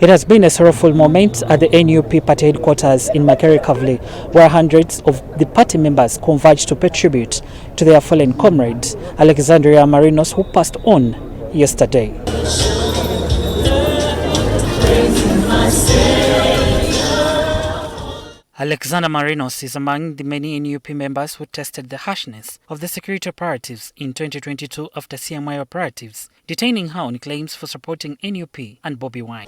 It has been a sorrowful moment at the NUP party headquarters in Makere, where hundreds of the party members converged to pay tribute to their fallen comrade, Alexandria Marinos, who passed on yesterday. Alexander Marinos is among the many NUP members who tested the harshness of the security operatives in 2022 after CMI operatives detaining her on claims for supporting NUP and Bobby Wine.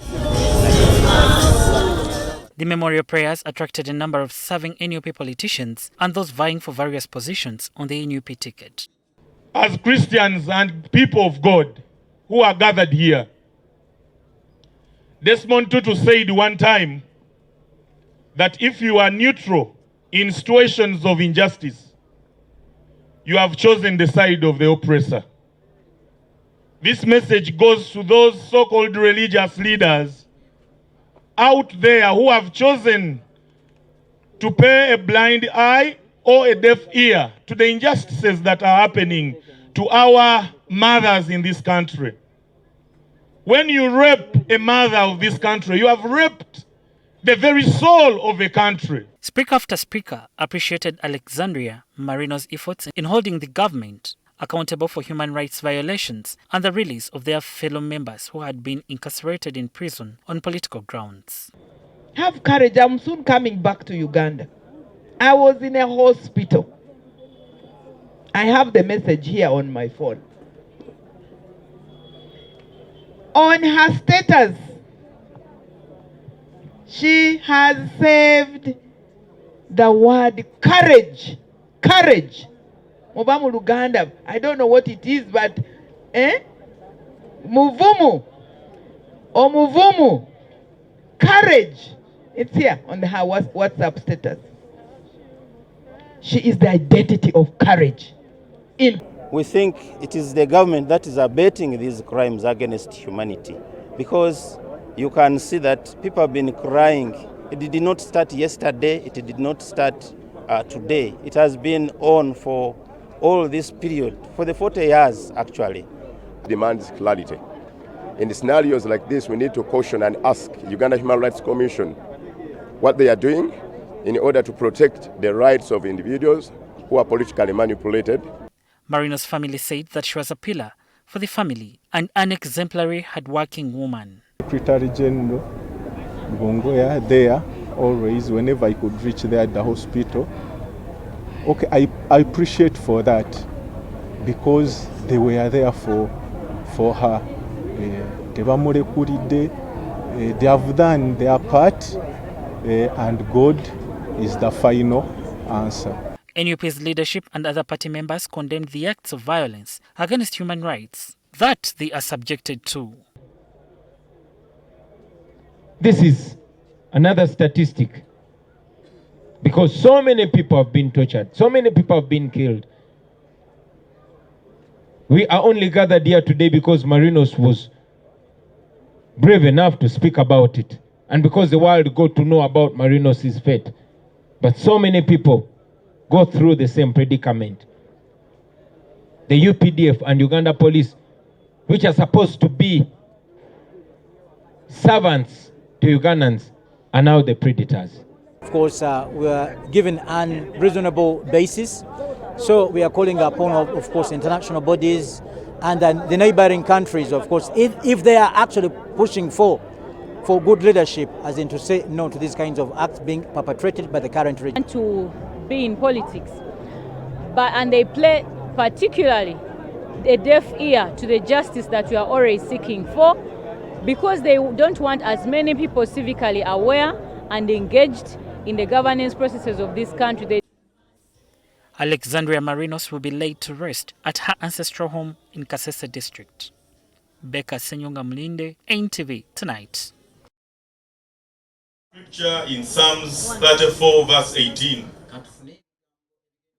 The memorial prayers attracted a number of serving NUP politicians and those vying for various positions on the NUP ticket. As Christians and people of God who are gathered here, Desmond Tutu said one time that if you are neutral in situations of injustice, you have chosen the side of the oppressor. This message goes to those so-called religious leaders out there who have chosen to pay a blind eye or a deaf ear to the injustices that are happening to our mothers in this country. When you rape a mother of this country, you have raped the very soul of a country. Speaker after speaker appreciated Alexandria Marinos' efforts in holding the government accountable for human rights violations and the release of their fellow members who had been incarcerated in prison on political grounds. Have courage, I'm soon coming back to Uganda. I was in a hospital. I have the message here on my phone. On her status, she has saved the word courage. Courage. Mubamu Uganda. I don't know what it is, but Muvumu or Muvumu. Courage. It's here on her WhatsApp status. She is the identity of courage. We think it is the government that is abetting these crimes against humanity, because you can see that people have been crying. It did not start yesterday, it did not start today. It has been on for all this period, for the 40 years actually. Demands clarity. In the scenarios like this, we need to caution and ask Uganda Human Rights Commission what they are doing in order to protect the rights of individuals who are politically manipulated. Marinos' family said that she was a pillar for the family and an exemplary hard-working woman. Secretary General Bongoya there always, whenever I could reach there at the hospital. Okay, I appreciate for that, because they were there for her. They have done their part, and God is the final answer. NUP's leadership and other party members condemned the acts of violence against human rights that they are subjected to. This is another statistic, because so many people have been tortured, so many people have been killed. We are only gathered here today because Marinos was brave enough to speak about it, and because the world got to know about Marinos' fate. But so many people go through the same predicament. The UPDF and Uganda police, which are supposed to be servants to Ugandans, are now the predators. Of course, we are given an unreasonable basis, so we are calling upon, of course, international bodies and the neighboring countries, of course, if they are actually pushing for good leadership, as in to say no to these kinds of acts being perpetrated by the current regime. And to be in politics, and they play particularly a deaf ear to the justice that we are already seeking for, because they don't want as many people civically aware and engaged in the governance processes of this country. Alexandria Marinos will be laid to rest at her ancestral home in Kasese district. Becca Senyonga Mlinde, NTV Tonight. Scripture in Psalms 34 verse 18.